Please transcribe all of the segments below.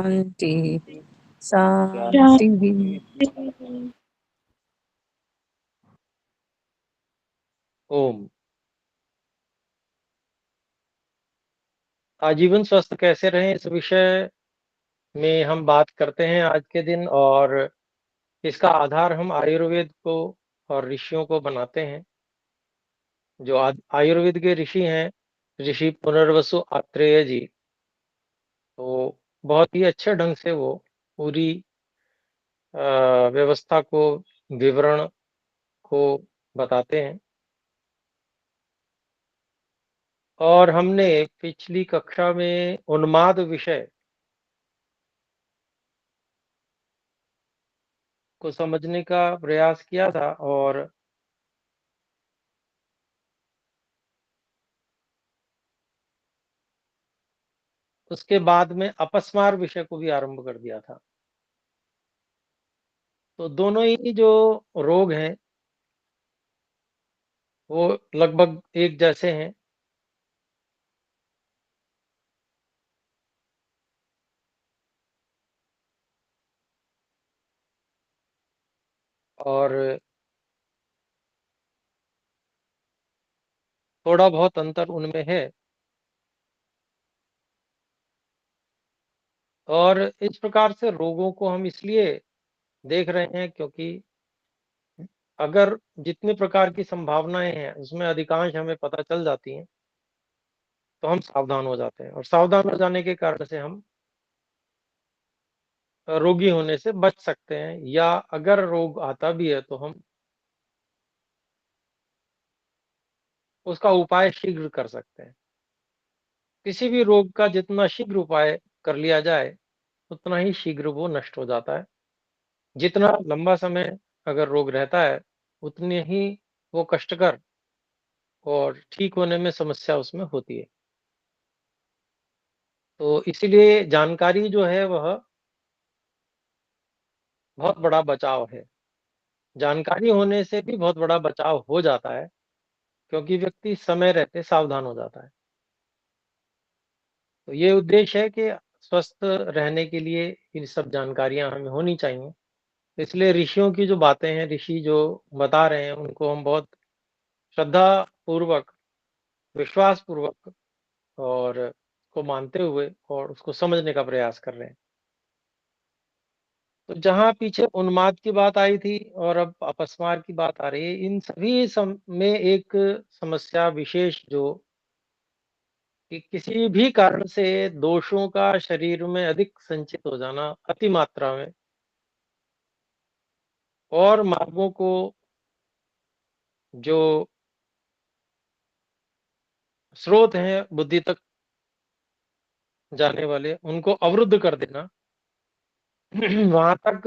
शांति शांति। शांति। ओम। आजीवन स्वस्थ कैसे रहें, इस विषय में हम बात करते हैं आज के दिन, और इसका आधार हम आयुर्वेद को और ऋषियों को बनाते हैं। जो आयुर्वेद के ऋषि हैं, ऋषि पुनर्वसु आत्रेय जी, तो बहुत ही अच्छे ढंग से वो पूरी व्यवस्था को, विवरण को बताते हैं। और हमने पिछली कक्षा में उन्माद विषय को समझने का प्रयास किया था, और उसके बाद में अपस्मार विषय को भी आरंभ कर दिया था। तो दोनों ही जो रोग हैं वो लगभग एक जैसे हैं। और थोड़ा बहुत अंतर उनमें है। और इस प्रकार से रोगों को हम इसलिए देख रहे हैं क्योंकि अगर जितने प्रकार की संभावनाएं हैं उसमें अधिकांश हमें पता चल जाती हैं, तो हम सावधान हो जाते हैं, और सावधान हो जाने के कारण से हम रोगी होने से बच सकते हैं, या अगर रोग आता भी है तो हम उसका उपाय शीघ्र कर सकते हैं। किसी भी रोग का जितना शीघ्र उपाय कर लिया जाए उतना ही शीघ्र वो नष्ट हो जाता है। जितना लंबा समय अगर रोग रहता है उतनी ही वो कष्टकर और ठीक होने में समस्या उसमें होती है। तो इसीलिए जानकारी जो है वह बहुत बड़ा बचाव है। जानकारी होने से भी बहुत बड़ा बचाव हो जाता है, क्योंकि व्यक्ति समय रहते सावधान हो जाता है। तो ये उद्देश्य है कि स्वस्थ रहने के लिए इन सब जानकारियां हमें होनी चाहिए। इसलिए ऋषियों की जो बातें हैं, ऋषि जो बता रहे हैं, उनको हम बहुत श्रद्धा पूर्वक, विश्वास पूर्वक और को मानते हुए और उसको समझने का प्रयास कर रहे हैं। तो जहाँ पीछे उन्माद की बात आई थी और अब अपस्मार की बात आ रही है, इन सभी में एक समस्या विशेष, जो कि किसी भी कारण से दोषों का शरीर में अधिक संचित हो जाना अति मात्रा में, और मार्गों को, जो स्रोत हैं बुद्धि तक जाने वाले, उनको अवरुद्ध कर देना। वहां तक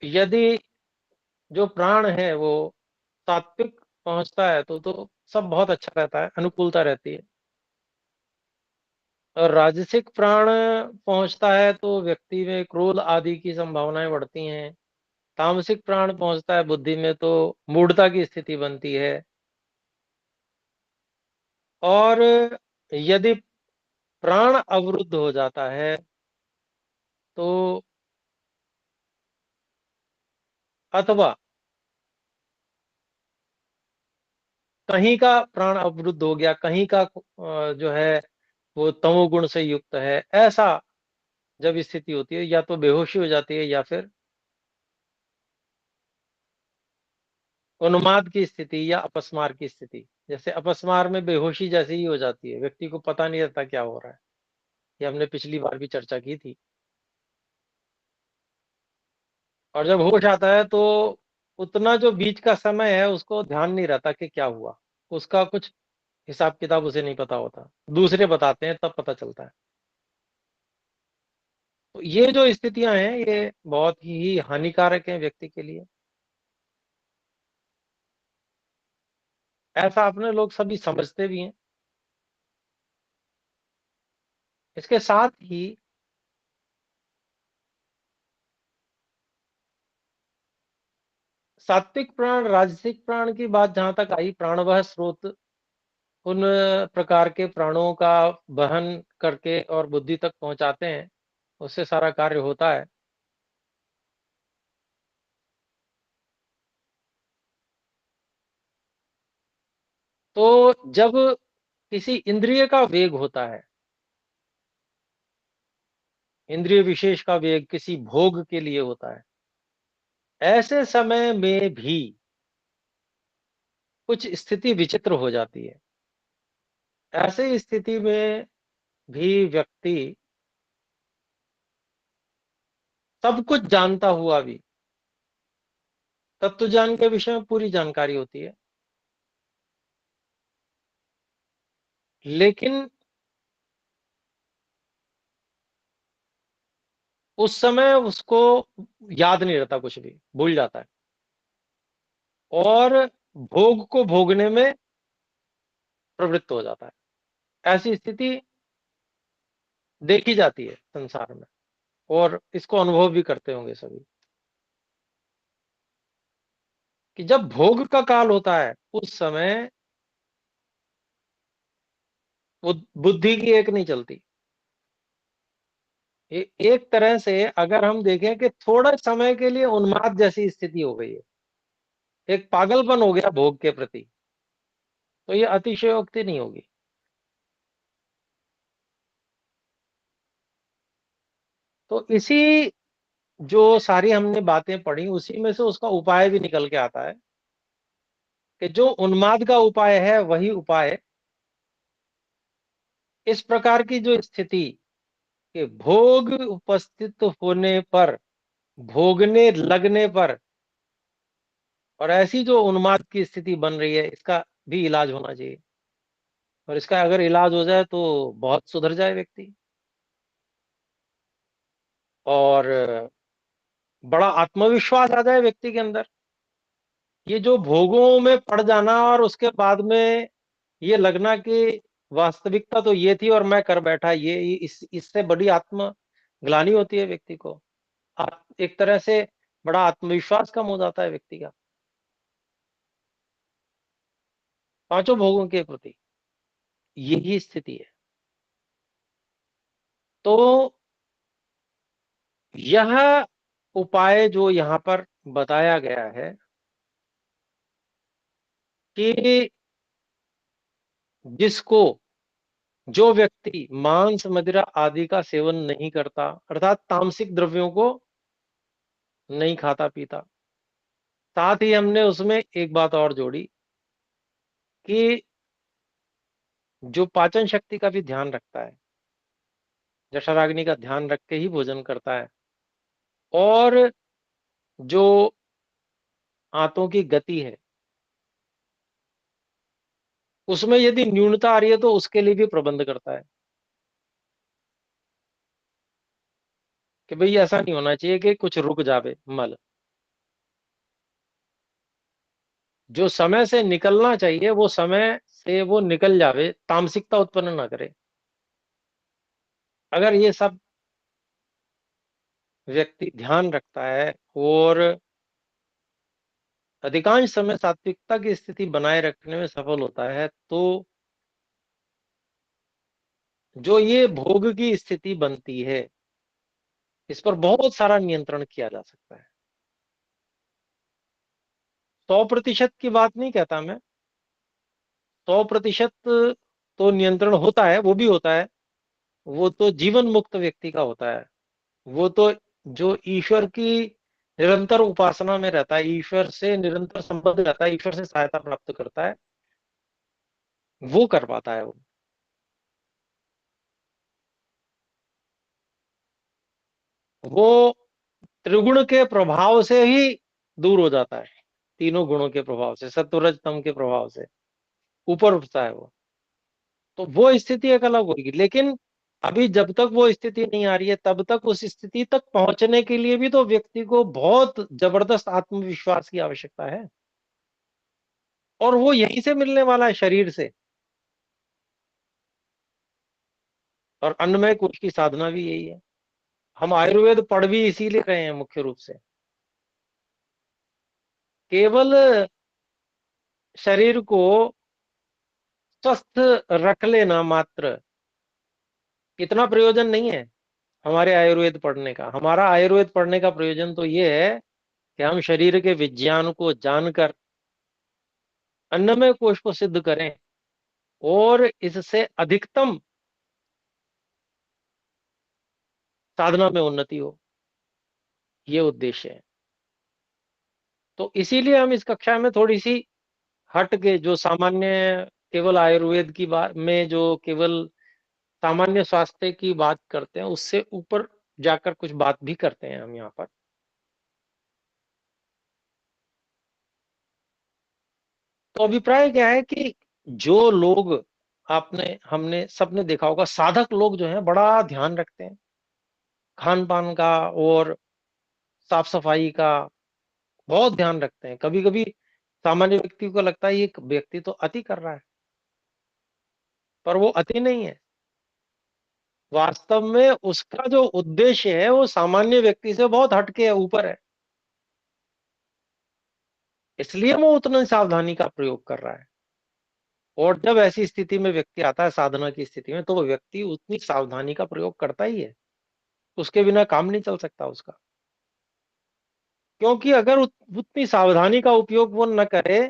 यदि जो प्राण है वो सात्विक पहुंचता है तो सब बहुत अच्छा रहता है, अनुकूलता रहती है। और राजसिक प्राण पहुंचता है तो व्यक्ति में क्रोध आदि की संभावनाएं बढ़ती हैं। तामसिक प्राण पहुंचता है बुद्धि में तो मूढ़ता की स्थिति बनती है। और यदि प्राण अवरुद्ध हो जाता है तो, अथवा कहीं का प्राण अवरुद्ध हो गया, कहीं का जो है वो तमोगुण से युक्त है, ऐसा जब स्थिति होती है, या तो बेहोशी हो जाती है या फिर उन्माद की स्थिति या अपस्मार की स्थिति। जैसे अपस्मार में बेहोशी जैसी ही हो जाती है, व्यक्ति को पता नहीं रहता क्या हो रहा है। ये हमने पिछली बार भी चर्चा की थी। और जब होश आता है तो उतना जो बीच का समय है उसको ध्यान नहीं रहता कि क्या हुआ, उसका कुछ हिसाब किताब उसे नहीं पता होता, दूसरे बताते हैं तब पता चलता है। तो ये जो स्थितियां हैं ये बहुत ही हानिकारक हैं व्यक्ति के लिए। ऐसा अपने लोग सभी समझते भी हैं। इसके साथ ही सात्विक प्राण, राजसिक प्राण की बात जहां तक आई, प्राणवह स्रोत उन प्रकार के प्राणों का वहन करके और बुद्धि तक पहुंचाते हैं, उससे सारा कार्य होता है। तो जब किसी इंद्रिय का वेग होता है, इंद्रिय विशेष का वेग किसी भोग के लिए होता है, ऐसे समय में भी कुछ स्थिति विचित्र हो जाती है। ऐसी स्थिति में भी व्यक्ति सब कुछ जानता हुआ भी, तत्व ज्ञान के विषय में पूरी जानकारी होती है, लेकिन उस समय उसको याद नहीं रहता, कुछ भी भूल जाता है और भोग को भोगने में प्रवृत्त हो जाता है। ऐसी स्थिति देखी जाती है संसार में, और इसको अनुभव भी करते होंगे सभी, कि जब भोग का काल होता है उस समय वो बुद्धि की एक नहीं चलती। एक तरह से अगर हम देखें कि थोड़ा समय के लिए उन्माद जैसी स्थिति हो गई है, एक पागलपन हो गया भोग के प्रति, तो ये अतिशयोक्ति नहीं होगी। तो इसी जो सारी हमने बातें पढ़ी, उसी में से उसका उपाय भी निकल के आता है कि जो उन्माद का उपाय है वही उपाय इस प्रकार की जो स्थिति कि भोग उपस्थित होने पर, भोगने लगने पर, और ऐसी जो उन्माद की स्थिति बन रही है, इसका भी इलाज होना चाहिए। और इसका अगर इलाज हो जाए तो बहुत सुधर जाए व्यक्ति, और बड़ा आत्मविश्वास आ जाए व्यक्ति के अंदर। ये जो भोगों में पड़ जाना और उसके बाद में ये लगना कि वास्तविकता तो ये थी और मैं कर बैठा, ये इससे बड़ी आत्म ग्लानि होती है व्यक्ति को। एक तरह से बड़ा आत्मविश्वास कम हो जाता है व्यक्ति का पांचों भोगों के प्रति। यही स्थिति है। तो यह उपाय जो यहाँ पर बताया गया है कि जिसको, जो व्यक्ति मांस मदिरा आदि का सेवन नहीं करता, अर्थात तामसिक द्रव्यों को नहीं खाता पीता, साथ ही हमने उसमें एक बात और जोड़ी कि जो पाचन शक्ति का भी ध्यान रखता है, जठराग्नि का ध्यान रख के ही भोजन करता है, और जो आंतों की गति है उसमें यदि न्यूनता आ रही है तो उसके लिए भी प्रबंध करता है कि भाई ऐसा नहीं होना चाहिए कि कुछ रुक जावे मल, जो समय से निकलना चाहिए वो समय से वो निकल जावे, तामसिकता उत्पन्न ना करे। अगर ये सब व्यक्ति ध्यान रखता है और अधिकांश समय सात्विकता की स्थिति बनाए रखने में सफल होता है, तो जो ये भोग की स्थिति बनती है, इस पर बहुत सारा नियंत्रण किया जा सकता है। 100% की बात नहीं कहता मैं, 100% तो नियंत्रण होता है, वो भी होता है। वो तो जीवन मुक्त व्यक्ति का होता है। वो तो जो ईश्वर की निरंतर उपासना में रहता है, ईश्वर से निरंतर संबंध रहता है, ईश्वर से सहायता प्राप्त करता है, वो कर पाता है। वो त्रिगुण के प्रभाव से ही दूर हो जाता है, तीनों गुणों के प्रभाव से, सत्वरज तम के प्रभाव से ऊपर उठता है वो। तो वो स्थिति एक अलग होगी, लेकिन अभी जब तक वो स्थिति नहीं आ रही है, तब तक उस स्थिति तक पहुंचने के लिए भी तो व्यक्ति को बहुत जबरदस्त आत्मविश्वास की आवश्यकता है, और वो यहीं से मिलने वाला है, शरीर से। और अन्नमय कोश की साधना भी यही है। हम आयुर्वेद पढ़ भी इसीलिए रहे हैं मुख्य रूप से, केवल शरीर को स्वस्थ रख लेना मात्र, इतना प्रयोजन नहीं है हमारे आयुर्वेद पढ़ने का। हमारा आयुर्वेद पढ़ने का प्रयोजन तो ये है कि हम शरीर के विज्ञान को जानकर अन्नमय कोश को सिद्ध करें और इससे अधिकतम साधना में उन्नति हो, ये उद्देश्य है। तो इसीलिए हम इस कक्षा में थोड़ी सी हट के, जो सामान्य केवल आयुर्वेद की बात में जो केवल सामान्य स्वास्थ्य की बात करते हैं, उससे ऊपर जाकर कुछ बात भी करते हैं हम यहाँ पर। तो अभिप्राय क्या है कि जो लोग, आपने हमने सबने देखा होगा, साधक लोग जो हैं बड़ा ध्यान रखते हैं खान पान का और साफ सफाई का, बहुत ध्यान रखते हैं। कभी कभी सामान्य व्यक्ति को लगता है ये व्यक्ति तो अति कर रहा है, पर वो अति नहीं है। वास्तव में उसका जो उद्देश्य है वो सामान्य व्यक्ति से बहुत हटके है, ऊपर है, इसलिए वो उतना सावधानी का प्रयोग कर रहा है। और जब ऐसी स्थिति में व्यक्ति आता है साधना की स्थिति में, तो वो व्यक्ति उतनी सावधानी का प्रयोग करता ही है, उसके बिना काम नहीं चल सकता उसका। क्योंकि अगर उतनी सावधानी का उपयोग वो न करे,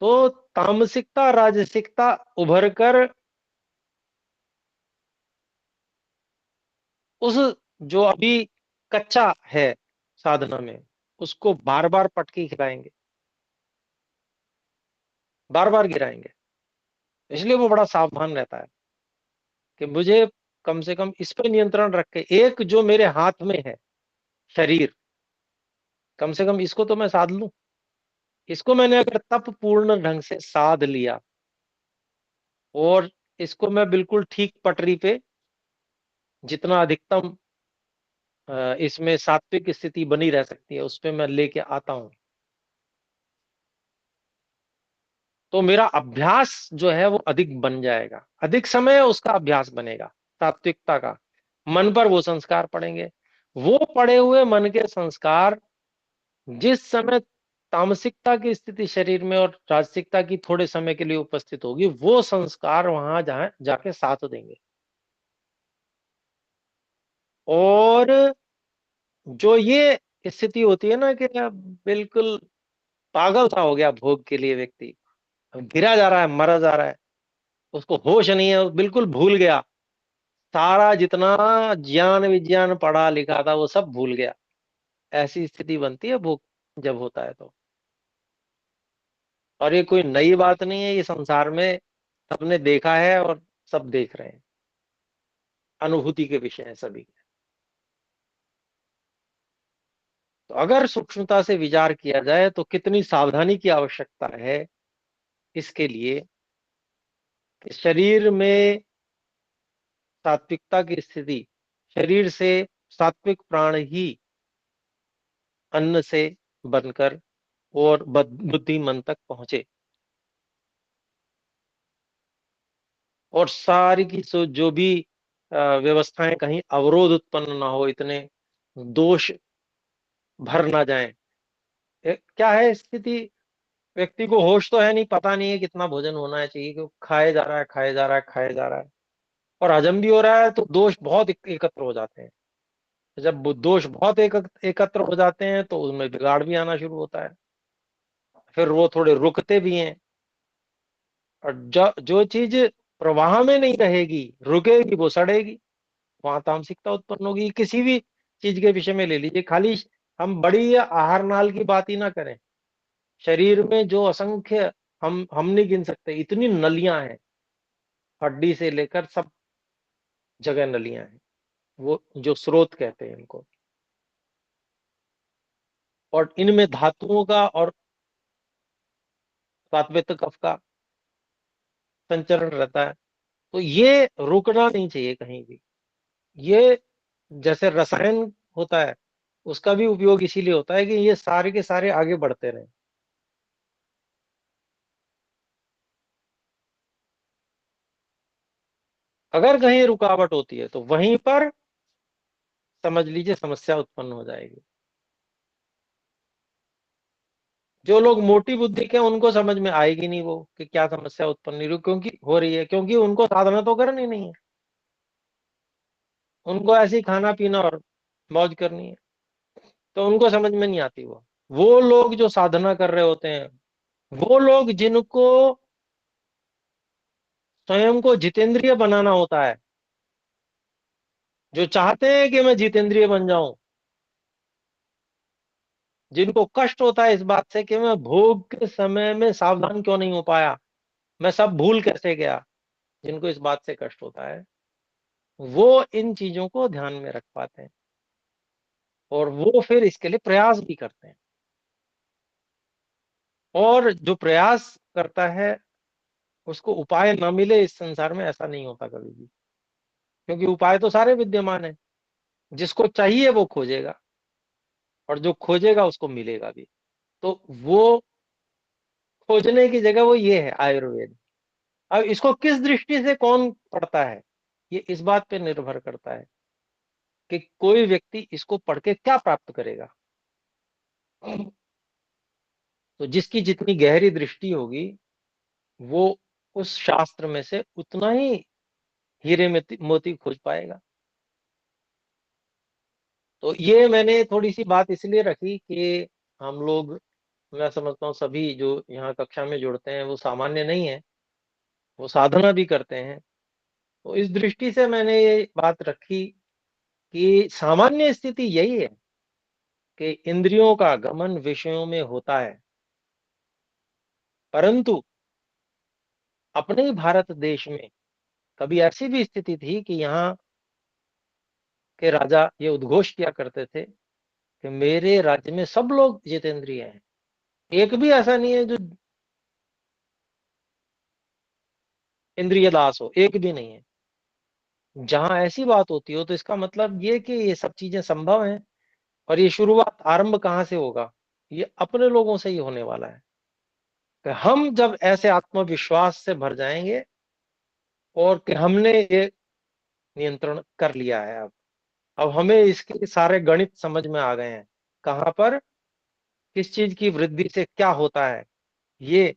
तो तामसिकता राजसिकता उभर कर उस जो अभी कच्चा है साधना में, उसको बार बार पटकी खिलाएंगे, बार बार गिराएंगे। इसलिए वो बड़ा सावधान रहता है कि मुझे कम से कम इस पर नियंत्रण रख के, एक जो मेरे हाथ में है शरीर, कम से कम इसको तो मैं साध लूं। इसको मैंने अगर तप पूर्ण ढंग से साध लिया और इसको मैं बिल्कुल ठीक पटरी पे, जितना अधिकतम इसमें सात्विक स्थिति बनी रह सकती है, उस पे मैं लेके आता हूं, तो मेरा अभ्यास जो है वो अधिक बन जाएगा, अधिक समय उसका अभ्यास बनेगा सात्विकता का। मन पर वो संस्कार पड़ेंगे, वो पड़े हुए मन के संस्कार जिस समय तामसिकता की स्थिति शरीर में और राजसिकता की थोड़े समय के लिए उपस्थित होगी, वो संस्कार वहां जहां जाके साथ देंगे। और जो ये स्थिति होती है ना कि अब बिल्कुल पागल सा हो गया भोग के लिए व्यक्ति, गिरा जा रहा है, मरा जा रहा है, उसको होश नहीं है, वो बिल्कुल भूल गया, सारा जितना ज्ञान विज्ञान पढ़ा लिखा था वो सब भूल गया, ऐसी स्थिति बनती है भोग जब होता है तो। और ये कोई नई बात नहीं है, ये संसार में सबने देखा है और सब देख रहे हैं, अनुभूति के विषय है सभी। तो अगर सूक्ष्मता से विचार किया जाए तो कितनी सावधानी की आवश्यकता है इसके लिए कि शरीर में सात्विकता की स्थिति, शरीर से सात्विक प्राण ही अन्न से बनकर और बुद्धि मन तक पहुंचे, और सारी की जो भी व्यवस्थाएं कहीं अवरोध उत्पन्न ना हो, इतने दोष भर ना जाए। क्या है स्थिति, व्यक्ति को होश तो है नहीं, पता नहीं है कितना भोजन होना है चाहिए, कि वो खाए जा रहा है, खाए जा रहा है, खाए जा रहा है, और हजम भी हो रहा है, तो दोष बहुत एकत्र हो जाते हैं। जब वो दोष बहुत एकत्र हो जाते हैं तो उनमें बिगाड़ भी आना शुरू होता है, फिर वो थोड़े रुकते भी हैं। और जो चीज प्रवाह में नहीं रहेगी, रुकेगी, वो सड़ेगी, वहां तामसिकता उत्पन्न होगी। किसी भी चीज के विषय में ले लीजिए, खाली हम बड़ी या आहार नाल की बात ही ना करें, शरीर में जो असंख्य, हम नहीं गिन सकते, इतनी नलियां हैं, हड्डी से लेकर सब जगह नलियां हैं, वो जो स्रोत कहते हैं इनको। और इनमें धातुओं का और वातवित्त कफ का संचरण रहता है, तो ये रुकना नहीं चाहिए कहीं भी। ये जैसे रसायन होता है, उसका भी उपयोग इसीलिए होता है कि ये सारे के सारे आगे बढ़ते रहे। अगर कहीं रुकावट होती है तो वहीं पर समझ लीजिए समस्या उत्पन्न हो जाएगी। जो लोग मोटी बुद्धि के हैं, उनको समझ में आएगी नहीं वो कि क्या समस्या उत्पन्न क्योंकि हो रही है, क्योंकि उनको साधना तो करनी नहीं है। उनको ऐसे ही खाना पीना और मौज करनी है, तो उनको समझ में नहीं आती वो लोग जो साधना कर रहे होते हैं, वो लोग जिनको स्वयं को जितेंद्रिय बनाना होता है, जो चाहते हैं कि मैं जितेंद्रिय बन जाऊं, जिनको कष्ट होता है इस बात से कि मैं भोग के समय में सावधान क्यों नहीं हो पाया, मैं सब भूल कैसे गया, जिनको इस बात से कष्ट होता है, वो इन चीजों को ध्यान में रख पाते हैं और वो फिर इसके लिए प्रयास भी करते हैं। और जो प्रयास करता है, उसको उपाय ना मिले इस संसार में, ऐसा नहीं होता कभी भी, क्योंकि उपाय तो सारे विद्यमान है। जिसको चाहिए वो खोजेगा, और जो खोजेगा उसको मिलेगा भी। तो वो खोजने की जगह वो ये है आयुर्वेद। अब इसको किस दृष्टि से कौन पढ़ता है, ये इस बात पे निर्भर करता है कि कोई व्यक्ति इसको पढ़ के क्या प्राप्त करेगा। तो जिसकी जितनी गहरी दृष्टि होगी, वो उस शास्त्र में से उतना ही हीरे मोती खोज पाएगा। तो ये मैंने थोड़ी सी बात इसलिए रखी कि हम लोग, मैं समझता हूँ सभी जो यहाँ कक्षा में जुड़ते हैं वो सामान्य नहीं है, वो साधना भी करते हैं। तो इस दृष्टि से मैंने ये बात रखी कि सामान्य स्थिति यही है कि इंद्रियों का गमन विषयों में होता है, परंतु अपने ही भारत देश में कभी ऐसी भी स्थिति थी कि यहाँ के राजा ये उद्घोष किया करते थे कि मेरे राज्य में सब लोग जितेंद्रिय हैं, एक भी ऐसा नहीं है जो इंद्रिय दास हो, एक भी नहीं है। जहां ऐसी बात होती हो तो इसका मतलब ये कि ये सब चीजें संभव हैं, और ये शुरुआत आरंभ कहाँ से होगा, ये अपने लोगों से ही होने वाला है। कि हम जब ऐसे आत्मविश्वास से भर जाएंगे और कि हमने ये नियंत्रण कर लिया है, अब हमें इसके सारे गणित समझ में आ गए हैं, कहां पर किस चीज की वृद्धि से क्या होता है, ये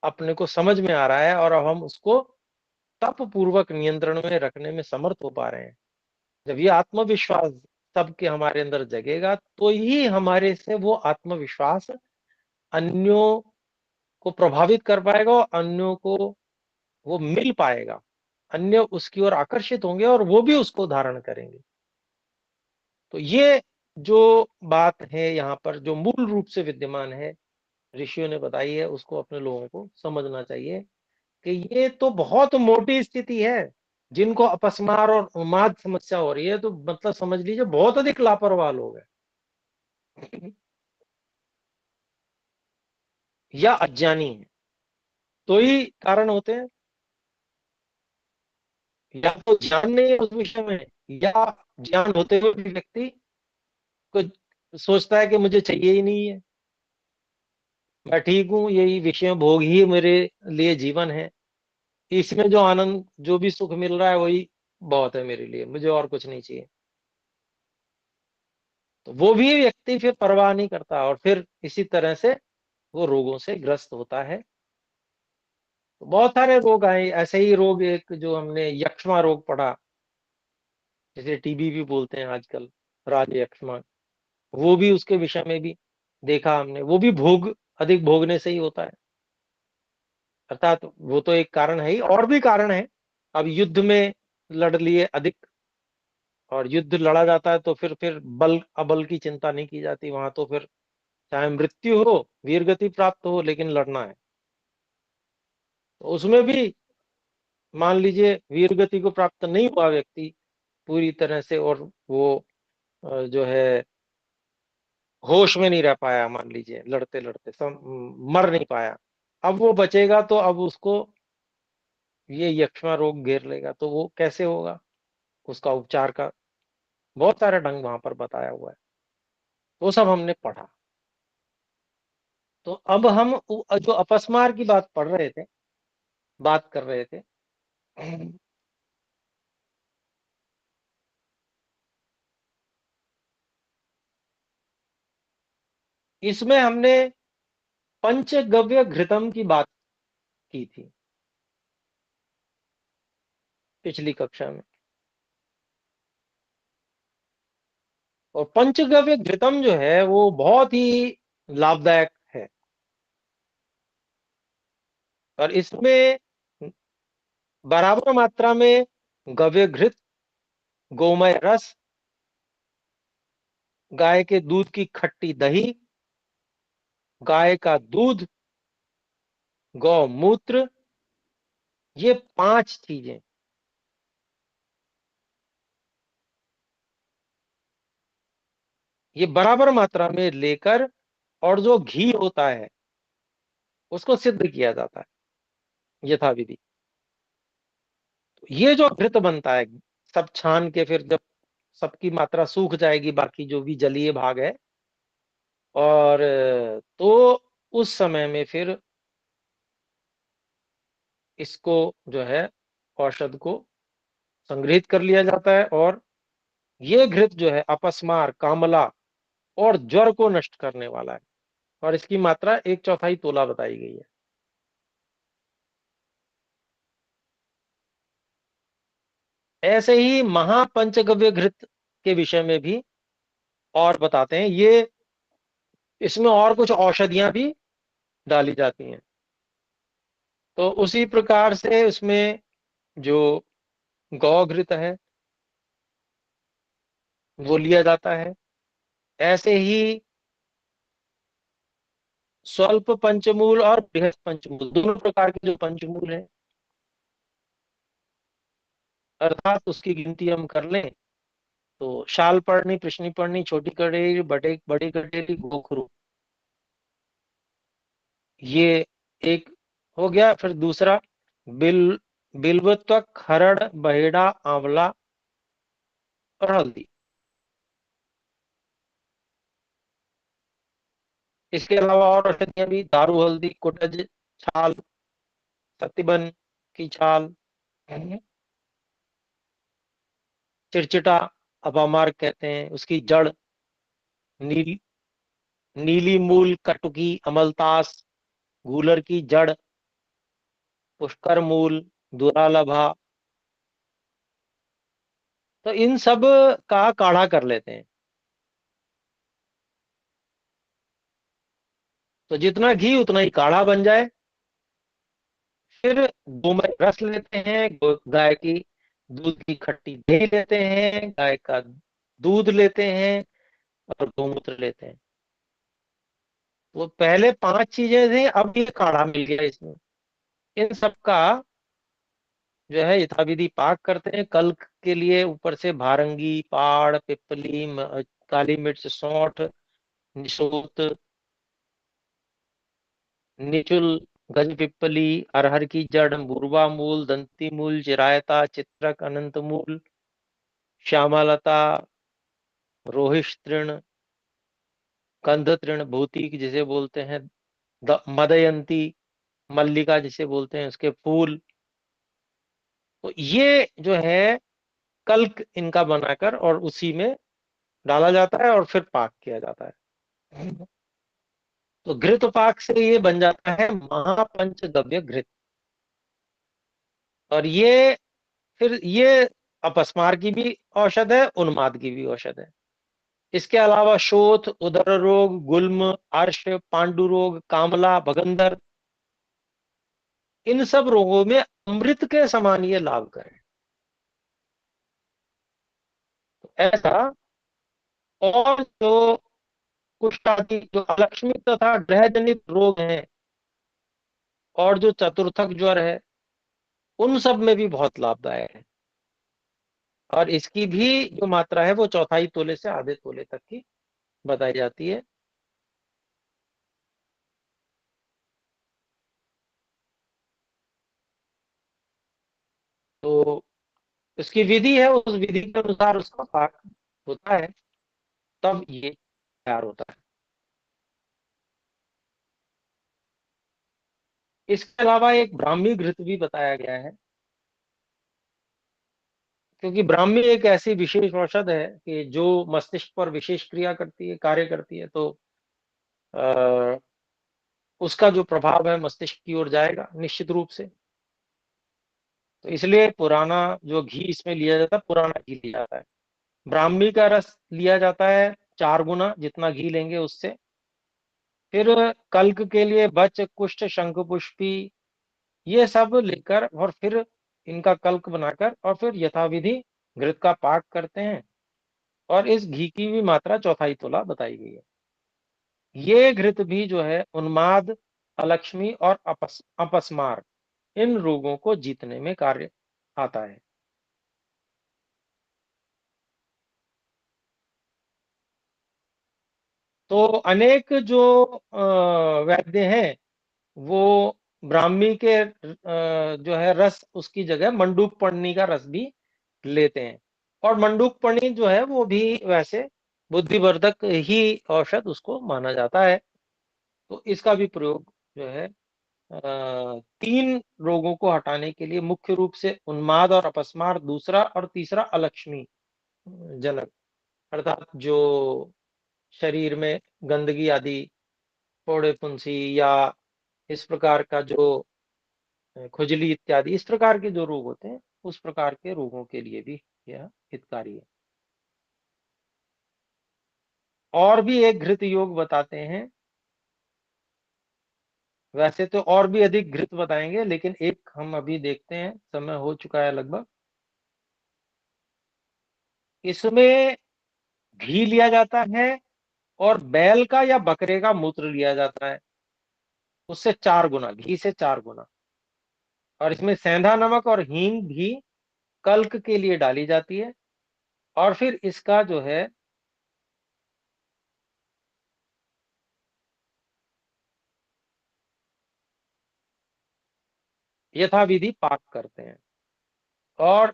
अपने को समझ में आ रहा है, और अब हम उसको तप पूर्वक नियंत्रण में रखने में समर्थ हो पा रहे हैं। जब ये आत्मविश्वास सबके हमारे अंदर जगेगा, तो ही हमारे से वो आत्मविश्वास अन्यों को प्रभावित कर पाएगा और अन्यों को वो मिल पाएगा। अन्य उसकी ओर आकर्षित होंगे और वो भी उसको धारण करेंगे। तो ये जो बात है यहाँ पर जो मूल रूप से विद्यमान है, ऋषियों ने बताई है, उसको अपने लोगों को समझना चाहिए कि ये तो बहुत मोटी स्थिति है। जिनको अपस्मार और उन्माद समस्या हो रही है, तो मतलब समझ लीजिए बहुत अधिक लापरवाह लोग हैं या अज्ञानी है। तो ही कारण होते हैं, या तो ज्ञान नहीं है उस विषय में, या ज्ञान होते हुए भी व्यक्ति को सोचता है कि मुझे चाहिए ही नहीं है, मैं ठीक हूँ, यही विषय भोग ही मेरे लिए जीवन है, इसमें जो आनंद जो भी सुख मिल रहा है वही बहुत है मेरे लिए, मुझे और कुछ नहीं चाहिए। तो वो भी व्यक्ति फिर परवाह नहीं करता, और फिर इसी तरह से वो रोगों से ग्रस्त होता है। तो बहुत सारे रोग आए ऐसे ही, रोग एक जो हमने यक्ष्मा रोग पढ़ा, जिसे टीबी भी बोलते हैं आजकल, राज यक्ष्मा, वो भी उसके विषय में भी देखा हमने, वो भी भोग अधिक भोगने से ही होता है। अर्थात वो तो एक कारण है ही, और भी कारण है। अब युद्ध में लड़ लिए अधिक, और युद्ध लड़ा जाता है तो फिर बल अबल की चिंता नहीं की जाती, वहां तो फिर चाहे मृत्यु हो, वीर गति प्राप्त हो, लेकिन लड़ना है। तो उसमें भी मान लीजिए वीर गति को प्राप्त नहीं हुआ व्यक्ति पूरी तरह से, और वो जो है होश में नहीं रह पाया, मान लीजिए लड़ते लड़ते मर नहीं पाया, अब वो बचेगा तो अब उसको ये यक्ष्मा रोग घेर लेगा, तो वो कैसे होगा, उसका उपचार का बहुत सारा ढंग वहां पर बताया हुआ है। वो सब हमने पढ़ा। तो अब हम जो अपस्मार की बात पढ़ रहे थे, बात कर रहे थे, इसमें हमने पंचगव्य घृतम की बात की थी पिछली कक्षा में। और पंचगव्य घृतम जो है वो बहुत ही लाभदायक है। और इसमें बराबर मात्रा में गव्य घृत, गोमय रस, गाय के दूध की खट्टी दही, गाय का दूध, गौमूत्र, ये 5 चीजें, ये बराबर मात्रा में लेकर और जो घी होता है उसको सिद्ध किया जाता है यथाविधि। तो ये जो घृत बनता है, सब छान के फिर जब सबकी मात्रा सूख जाएगी, बाकी जो भी जलीय भाग है, और तो उस समय में फिर इसको जो है औषध को संग्रहित कर लिया जाता है। और ये घृत जो है अपस्मार, कामला और ज्वर को नष्ट करने वाला है। और इसकी मात्रा 1/4 तोला बताई गई है। ऐसे ही महापंचगव्य घृत के विषय में भी और बताते हैं। ये इसमें और कुछ औषधियां भी डाली जाती हैं। तो उसी प्रकार से उसमें जो गौ घृत है वो लिया जाता है। ऐसे ही स्वल्प पंचमूल और बृहत पंचमूल, दोनों प्रकार के जो पंचमूल हैं, अर्थात उसकी गिनती हम कर लें तो शाल पर्णी, कृष्णी पर्णी, छोटी कटेरी, बड़े बड़ी कटेरी, गोखरू, ये एक हो गया। फिर दूसरा बिल बिल्वत्वक, हरड़, बहेड़ा, आंवला और हल्दी। इसके अलावा और औषधियां भी, दारू हल्दी, कुटज छाल, सतिबन की छाल, चिरचिटा अपामार्क कहते हैं, उसकी जड़, नीली नीली मूल, कटुकी, अमलतास, गूलर की जड़, पुष्कर मूल, दुरालभा, तो इन सब का काढ़ा कर लेते हैं। तो जितना घी उतना ही काढ़ा बन जाए। फिर गोमय रस लेते हैं, गाय की दूध की खट्टी दही लेते हैं, गाय का दूध लेते हैं और गौमूत्र लेते हैं। वो पहले 5 चीजें थी, अब ये काढ़ा मिल गया इसमें। इन सब का जो है यथाविधि पाक करते हैं। कल के लिए ऊपर से भारंगी, पाड़, पिपली, काली मिर्च, सौंठ, निशोत, निचुल, गज पिप्पली, अरहर की जड़, बुरवा मूल, दंती मूल, चिरायता, चित्रक, अनंत मूल, श्यामालता, रोहिष तृण, कंध तृण, भूति जिसे बोलते हैं, मदयंती, मल्लिका जिसे बोलते हैं, उसके फूल। तो ये जो है कल्क इनका बनाकर और उसी में डाला जाता है और फिर पाक किया जाता है। तो घृत पाक से ये बन जाता है महापंचगव्य घृत। और ये फिर ये अपस्मार की भी औषध है, उन्माद की भी औषध है। इसके अलावा शोथ, उदर रोग, गुल्म, अर्श, पांडु रोग, कामला, भगंदर, इन सब रोगों में अमृत के समान ये लाभकर है। तो ऐसा, और जो कुष्ठ आदि, जो अलक्ष्मी तथा ग्रह जनित रोग हैं और जो चतुर्थक ज्वर है, उन सब में भी बहुत लाभदायक है। और इसकी भी जो मात्रा है वो 1/4 तोले से आधे तोले तक की बताई जाती है। तो इसकी विधि है, उस विधि के अनुसार उसका पाक होता है, तब ये तैयार होता है। इसके अलावा एक ब्राह्मी घृत भी बताया गया है, क्योंकि ब्राह्मी एक ऐसी विशेष औषध है कि जो मस्तिष्क पर विशेष क्रिया करती है, कार्य करती है। तो उसका जो प्रभाव है मस्तिष्क की ओर जाएगा निश्चित रूप से। तो इसलिए पुराना जो घी इसमें लिया जाता है, पुराना घी लिया जाता है। ब्राह्मी का रस लिया जाता है 4 गुना, जितना घी लेंगे उससे। फिर कल्क के लिए बच, कुष्ठ, शंखपुष्पी, ये सब लेकर और फिर इनका कल्क बनाकर और फिर यथाविधि घृत का पाक करते हैं। और इस घी की भी मात्रा 1/4 तोला बताई गई है। ये घृत भी जो है उन्माद, अलक्ष्मी और अपस्मार, इन रोगों को जीतने में कार्य आता है। तो अनेक जो वैद्य हैं, वो ब्राह्मी के जो है रस, उसकी जगह मंडूक पर्णी का रस भी लेते हैं। और मंडूक पर्णी जो है वो भी वैसे बुद्धिवर्धक ही औषध उसको माना जाता है। तो इसका भी प्रयोग जो है 3 रोगों को हटाने के लिए, मुख्य रूप से उन्माद और अपस्मार, दूसरा और तीसरा अलक्ष्मी जनक, अर्थात जो शरीर में गंदगी आदि, फोड़े फुंसी या इस प्रकार का जो खुजली इत्यादि, इस प्रकार के जो रोग होते हैं, उस प्रकार के रोगों के लिए भी यह हितकारी है। और भी एक घृत योग बताते हैं। वैसे तो और भी अधिक घृत बताएंगे, लेकिन एक हम अभी देखते हैं, समय हो चुका है लगभग। इसमें घी लिया जाता है और बैल का या बकरे का मूत्र लिया जाता है, उससे 4 गुना, घी से 4 गुना। और इसमें सेंधा नमक और हींग भी कल्क के लिए डाली जाती है। और फिर इसका जो है यथाविधि पाक करते हैं। और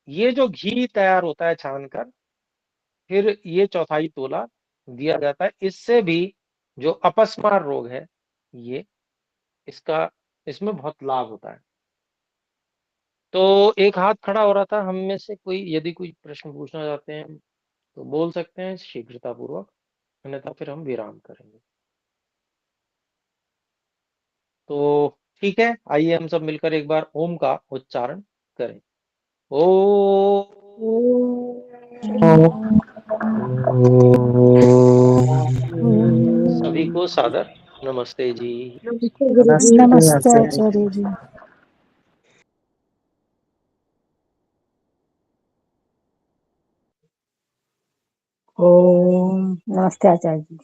ये जो घी तैयार होता है छानकर, फिर ये 1/4 तोला दिया जाता है। इससे भी जो अपस्मार रोग है, ये इसका इसमें बहुत लाभ होता है। तो एक हाथ खड़ा हो रहा था, हम में से कोई यदि कोई प्रश्न पूछना चाहते हैं तो बोल सकते हैं शीघ्रता पूर्वक, अन्यथा फिर हम विराम करेंगे। तो ठीक है, आइए हम सब मिलकर एक बार ओम का उच्चारण करें। ओ सभी को सादर नमस्ते जी। नमस्ते गुरु जी। नमस्ते आचार्य जी। ओम। नमस्ते आचार्य जी।